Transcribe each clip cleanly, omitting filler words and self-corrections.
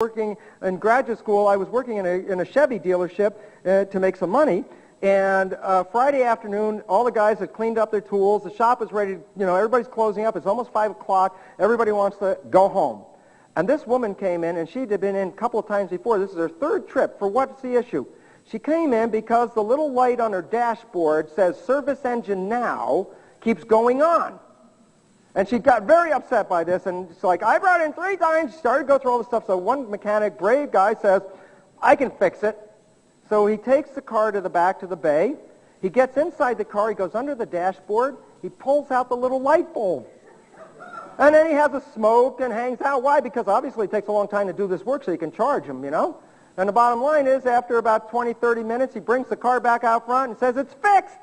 working in graduate school, I was working in a Chevy dealership to make some money. And Friday afternoon, all the guys had cleaned up their tools. The shop is ready. Everybody's closing up. It's almost 5 o'clock. Everybody wants to go home. And this woman came in, and she'd been in a couple of times before. This is her third trip. For what's the issue? She came in because the little light on her dashboard says "Service Engine Now" keeps going on. And she got very upset by this, and it's like, I brought in 3 times. She started to go through all this stuff. So one mechanic, brave guy, says, I can fix it. So he takes the car to the back to the bay. He gets inside the car. He goes under the dashboard. He pulls out the little light bulb. And then he has a smoke and hangs out. Why? Because obviously it takes a long time to do this work, so you can charge him, And the bottom line is, after about 20, 30 minutes, he brings the car back out front and says, it's fixed.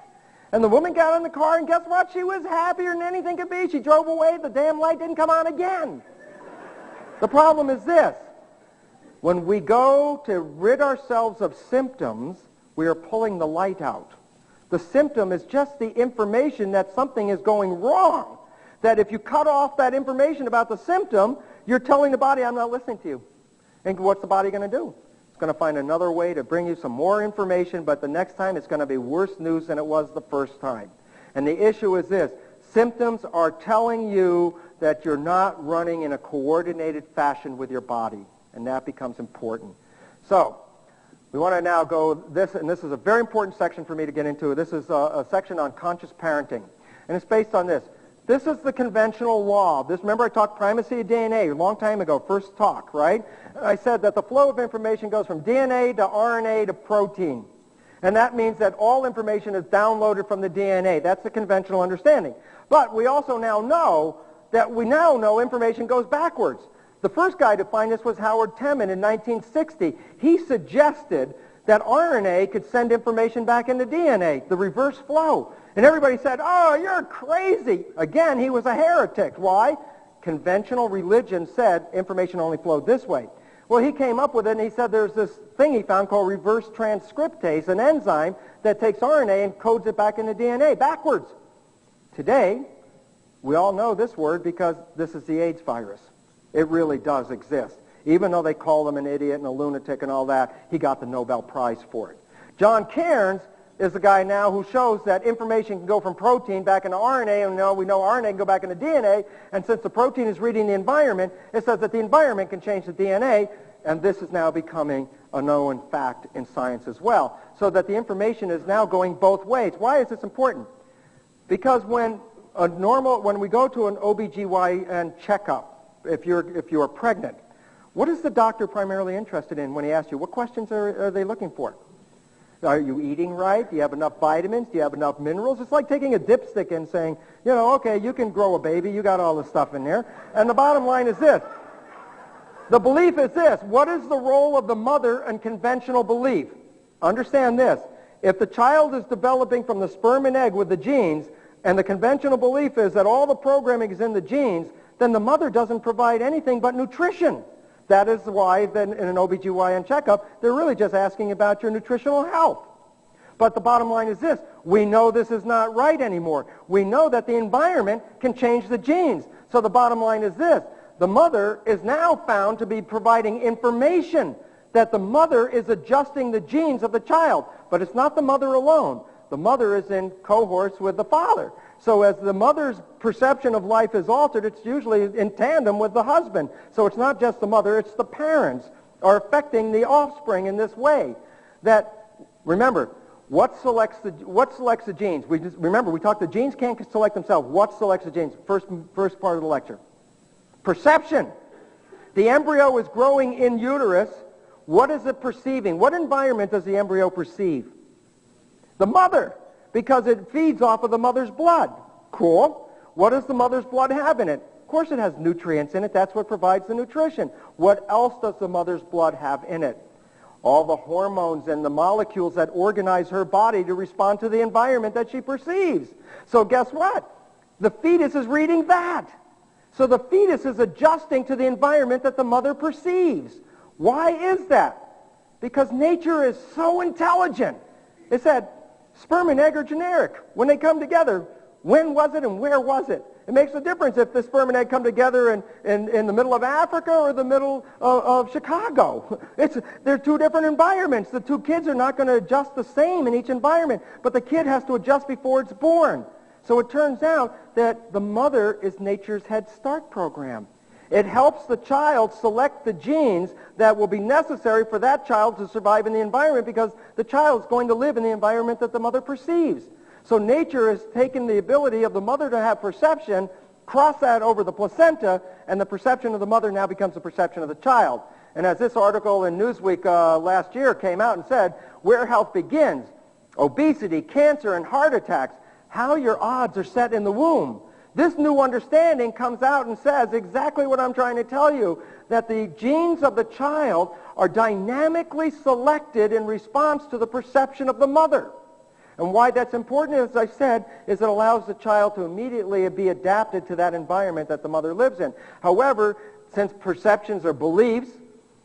And the woman got in the car, and guess what? She was happier than anything could be. She drove away. The damn light didn't come on again. The problem is this. When we go to rid ourselves of symptoms, we are pulling the light out. The symptom is just the information that something is going wrong. That if you cut off that information about the symptom, you're telling the body, I'm not listening to you. And what's the body going to do? It's going to find another way to bring you some more information, but the next time it's going to be worse news than it was the first time. And the issue is this. Symptoms are telling you that you're not running in a coordinated fashion with your body, and that becomes important. So we want to now go this, and this is a very important section for me to get into. This is a section on conscious parenting, and it's based on this. This is the conventional law. Remember I talked primacy of DNA a long time ago, first talk, right? I said that the flow of information goes from DNA to RNA to protein. And that means that all information is downloaded from the DNA. That's the conventional understanding. But we also now know that information goes backwards. The first guy to find this was Howard Temin in 1960. He suggested that RNA could send information back into DNA, the reverse flow. And everybody said, oh, you're crazy. Again, he was a heretic. Why? Conventional religion said information only flowed this way. Well, he came up with it, and he said there's this thing he found called reverse transcriptase, an enzyme that takes RNA and codes it back into DNA backwards. Today, we all know this word because this is the AIDS virus. It really does exist. Even though they call him an idiot and a lunatic and all that, he got the Nobel Prize for it. John Cairns is the guy now who shows that information can go from protein back into RNA, and we know RNA can go back into DNA, and since the protein is reading the environment, it says that the environment can change the DNA, and this is now becoming a known fact in science as well, so that the information is now going both ways. Why is this important? Because when we go to an OBGYN checkup, if you're pregnant, what is the doctor primarily interested in when he asks you? What questions are they looking for? Are you eating right? Do you have enough vitamins? Do you have enough minerals? It's like taking a dipstick and saying, okay, you can grow a baby. You got all the stuff in there. And the bottom line is this. The belief is this. What is the role of the mother in conventional belief? Understand this. If the child is developing from the sperm and egg with the genes, and the conventional belief is that all the programming is in the genes, then the mother doesn't provide anything but nutrition. That is why then in an OBGYN checkup, they're really just asking about your nutritional health. But the bottom line is this. We know this is not right anymore. We know that the environment can change the genes. So the bottom line is this. The mother is now found to be providing information that the mother is adjusting the genes of the child. But it's not the mother alone. The mother is in cohorts with the father. So as the mother's perception of life is altered, it's usually in tandem with the husband. So it's not just the mother, it's the parents are affecting the offspring in this way. Remember, what selects the genes? Remember, we talked the genes can't select themselves. What selects the genes? First part of the lecture. Perception. The embryo is growing in uterus. What is it perceiving? What environment does the embryo perceive? The mother. Because it feeds off of the mother's blood. Cool. What does the mother's blood have in it? Of course it has nutrients in it. That's what provides the nutrition. What else does the mother's blood have in it? All the hormones and the molecules that organize her body to respond to the environment that she perceives. So guess what? The fetus is reading that. So the fetus is adjusting to the environment that the mother perceives. Why is that? Because nature is so intelligent. It said, sperm and egg are generic. When they come together, when was it and where was it? It makes a difference if the sperm and egg come together in the middle of Africa or the middle of Chicago. They're two different environments. The two kids are not going to adjust the same in each environment, but the kid has to adjust before it's born. So it turns out that the mother is nature's Head Start program. It helps the child select the genes that will be necessary for that child to survive in the environment, because the child is going to live in the environment that the mother perceives. So nature has taken the ability of the mother to have perception, cross that over the placenta, and the perception of the mother now becomes the perception of the child. And as this article in Newsweek last year came out and said, where health begins, obesity, cancer, and heart attacks, how your odds are set in the womb. This new understanding comes out and says exactly what I'm trying to tell you, that the genes of the child are dynamically selected in response to the perception of the mother. And why that's important, as I said, is it allows the child to immediately be adapted to that environment that the mother lives in. However, since perceptions are beliefs,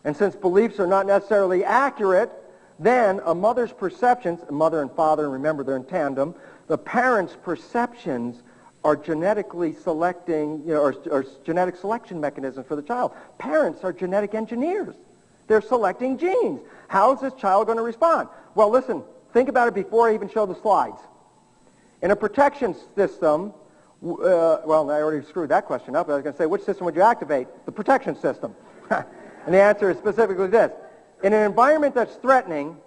and since beliefs are not necessarily accurate, then a mother's perceptions, mother and father, remember they're in tandem, the parent's perceptions are genetically selecting, or genetic selection mechanisms for the child. Parents are genetic engineers. They're selecting genes. How is this child going to respond? Well, listen, think about it before I even show the slides. In a protection system, well, I already screwed that question up. I was going to say, which system would you activate? The protection system. And the answer is specifically this. In an environment that's threatening,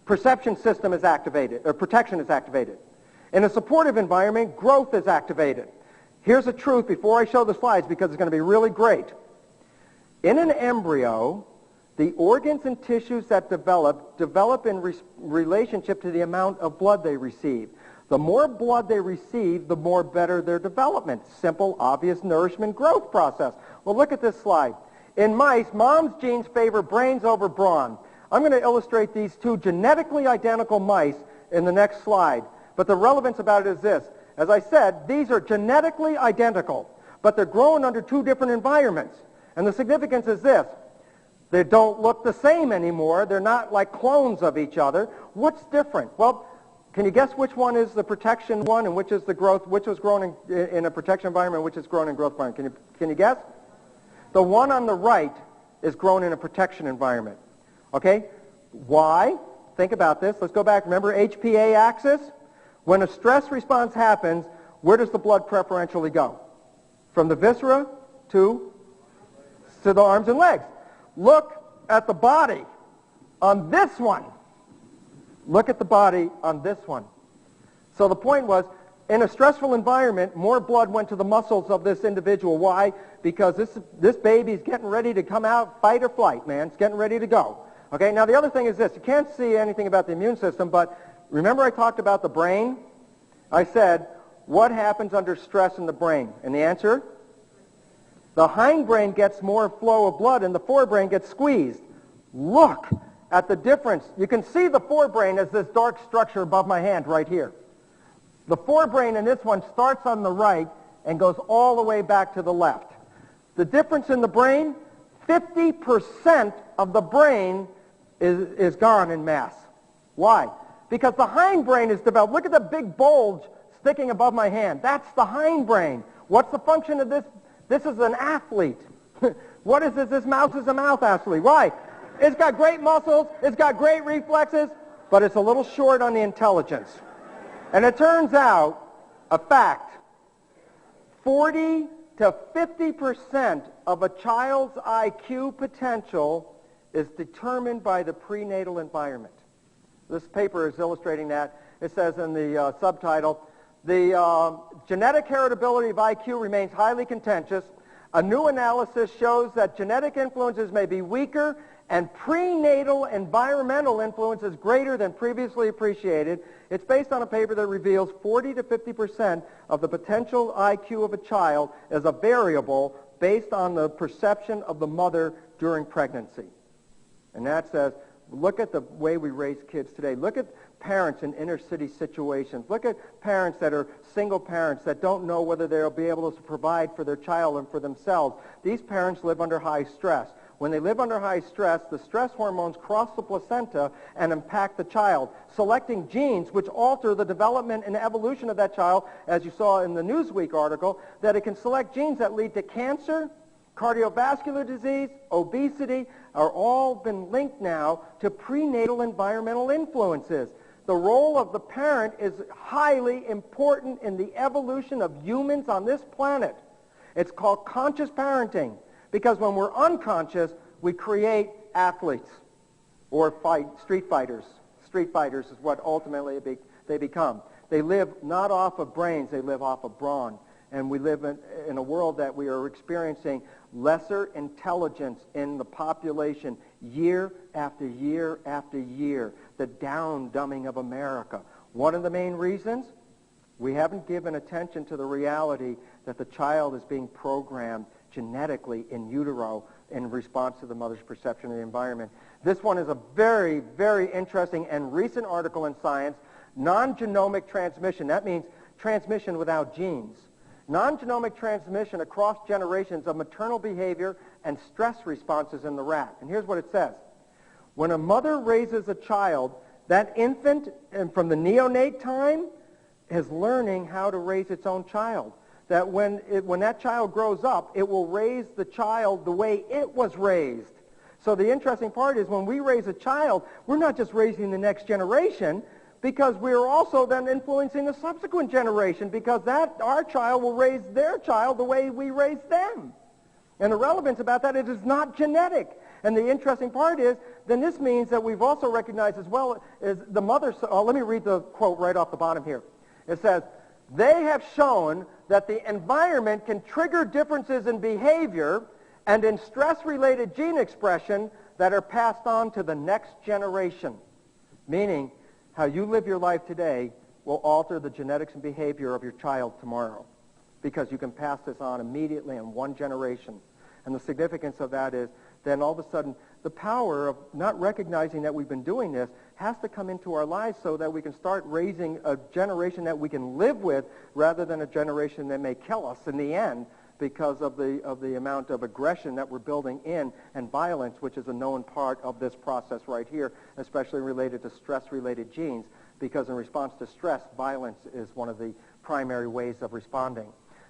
perception system is activated, or protection is activated. In a supportive environment, growth is activated. Here's the truth before I show the slides, because it's going to be really great. In an embryo, the organs and tissues that develop in relationship to the amount of blood they receive. The more blood they receive, the more better their development. Simple, obvious nourishment growth process. Well, look at this slide. In mice, mom's genes favor brains over brawn. I'm going to illustrate these two genetically identical mice in the next slide. But the relevance about it is this. As I said, these are genetically identical, but they're grown under two different environments. And the significance is this. They don't look the same anymore. They're not like clones of each other. What's different? Well, can you guess which one is the protection one and which is the growth, which was grown in a protection environment, which is grown in growth environment? Can you guess? The one on the right is grown in a protection environment. Okay? Why? Think about this. Let's go back. Remember HPA axis? When a stress response happens, where does the blood preferentially go? From the viscera to the arms and legs. Look at the body on this one. Look at the body on this one. So the point was, in a stressful environment, more blood went to the muscles of this individual. Why? Because this baby's getting ready to come out, fight or flight, man. It's getting ready to go. Okay, now the other thing is this. You can't see anything about the immune system, but remember I talked about the brain? I said, what happens under stress in the brain? And the answer? The hindbrain gets more flow of blood and the forebrain gets squeezed. Look at the difference. You can see the forebrain as this dark structure above my hand right here. The forebrain in this one starts on the right and goes all the way back to the left. The difference in the brain, 50% of the brain is gone in mass. Why? Because the hindbrain is developed. Look at the big bulge sticking above my hand. That's the hindbrain. What's the function of this? This is an athlete. What is this? This mouse is a mouth athlete. Why? It's got great muscles. It's got great reflexes, but it's a little short on the intelligence. And it turns out, a fact, 40 to 50% of a child's IQ potential is determined by the prenatal environment. This paper is illustrating that. It says in the subtitle, the genetic heritability of IQ remains highly contentious. A new analysis shows that genetic influences may be weaker and prenatal environmental influence is greater than previously appreciated. It's based on a paper that reveals 40 to 50% of the potential IQ of a child is a variable based on the perception of the mother during pregnancy. And that says, look at the way we raise kids today. Look at parents in inner city situations. Look at parents that are single parents that don't know whether they'll be able to provide for their child and for themselves. These parents live under high stress. When they live under high stress, the stress hormones cross the placenta and impact the child, selecting genes which alter the development and evolution of that child, as you saw in the Newsweek article, that it can select genes that lead to cancer, cardiovascular disease, obesity, are all been linked now to prenatal environmental influences. The role of the parent is highly important in the evolution of humans on this planet. It's called conscious parenting, because when we're unconscious, we create athletes or street fighters. Street fighters is what ultimately they become. They live not off of brains, they live off of brawn. And we live in a world that we are experiencing lesser intelligence in the population year after year after year, the down-dumbing of America. One of the main reasons, we haven't given attention to the reality that the child is being programmed genetically in utero in response to the mother's perception of the environment. This one is a very, very interesting and recent article in Science, non-genomic transmission. That means transmission without genes. Non-genomic transmission across generations of maternal behavior and stress responses in the rat. And here's what it says. When a mother raises a child, that infant, and from the neonate time, is learning how to raise its own child. That when that child grows up, it will raise the child the way it was raised. So the interesting part is when we raise a child, we're not just raising the next generation, because we're also then influencing the subsequent generation, because our child will raise their child the way we raised them. And the relevance about that, it is not genetic. And the interesting part is, then this means that we've also recognized as well as the mother, let me read the quote right off the bottom here. It says, they have shown that the environment can trigger differences in behavior and in stress-related gene expression that are passed on to the next generation. Meaning, how you live your life today will alter the genetics and behavior of your child tomorrow, because you can pass this on immediately in one generation. And the significance of that is then all of a sudden the power of not recognizing that we've been doing this has to come into our lives so that we can start raising a generation that we can live with rather than a generation that may kill us in the end because of the amount of aggression that we're building in and violence, which is a known part of this process right here, especially related to stress-related genes, because in response to stress, violence is one of the primary ways of responding.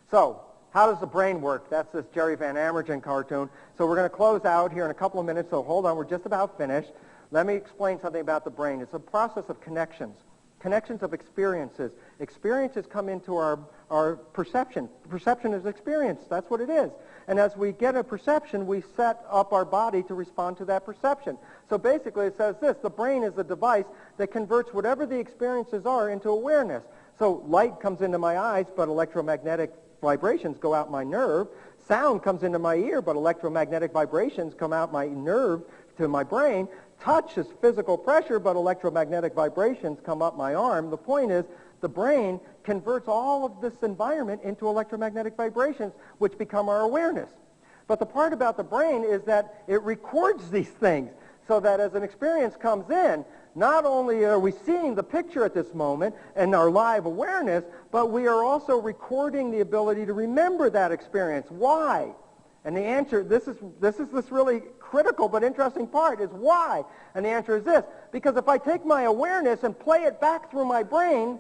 So, how does the brain work? That's this Jerry Van Amergen cartoon. So we're going to close out here in a couple of minutes, so hold on, we're just about finished. Let me explain something about the brain. It's a process of connections. Connections of experiences. Experiences come into our perception. Perception is experience. That's what it is. And as we get a perception, we set up our body to respond to that perception. So basically it says this, the brain is a device that converts whatever the experiences are into awareness. So light comes into my eyes, but electromagnetic vibrations go out my nerve. Sound comes into my ear, but electromagnetic vibrations come out my nerve to my brain. Touch is physical pressure, but electromagnetic vibrations come up my arm. The point is, the brain converts all of this environment into electromagnetic vibrations, which become our awareness. But the part about the brain is that it records these things, so that as an experience comes in, not only are we seeing the picture at this moment and our live awareness, but we are also recording the ability to remember that experience. Why? And the answer, this is this really critical but interesting part, is why? And the answer is this, because if I take my awareness and play it back through my brain,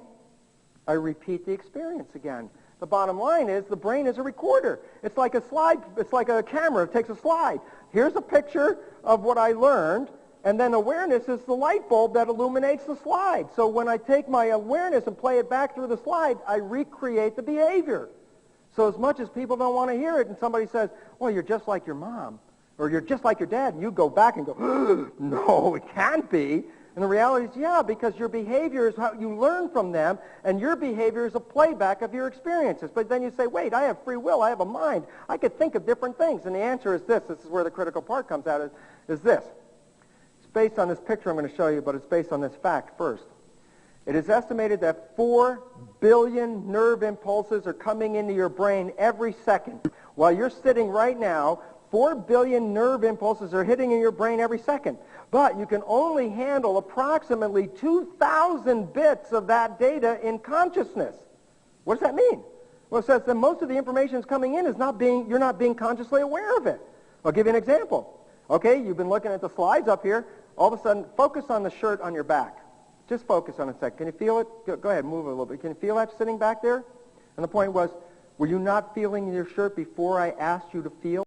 I repeat the experience again. The bottom line is the brain is a recorder. It's like a slide, it's like a camera. It takes a slide. Here's a picture of what I learned, and then awareness is the light bulb that illuminates the slide. So when I take my awareness and play it back through the slide, I recreate the behavior. So as much as people don't want to hear it, and somebody says, well, you're just like your mom, or you're just like your dad, and you go back and go, no, it can't be. And the reality is, yeah, because your behavior is how you learn from them, and your behavior is a playback of your experiences. But then you say, wait, I have free will, I have a mind, I could think of different things. And the answer is this is where the critical part comes out, is this. It's based on this picture I'm going to show you, but it's based on this fact first. It is estimated that 4 billion nerve impulses are coming into your brain every second. While you're sitting right now, 4 billion nerve impulses are hitting in your brain every second. But you can only handle approximately 2,000 bits of that data in consciousness. What does that mean? Well, it says that most of the information that's coming in is you're not being consciously aware of it. I'll give you an example. Okay, you've been looking at the slides up here. All of a sudden, focus on the shirt on your back. Just focus on it a second. Can you feel it? Go ahead, move it a little bit. Can you feel that sitting back there? And the point was, were you not feeling your shirt before I asked you to feel?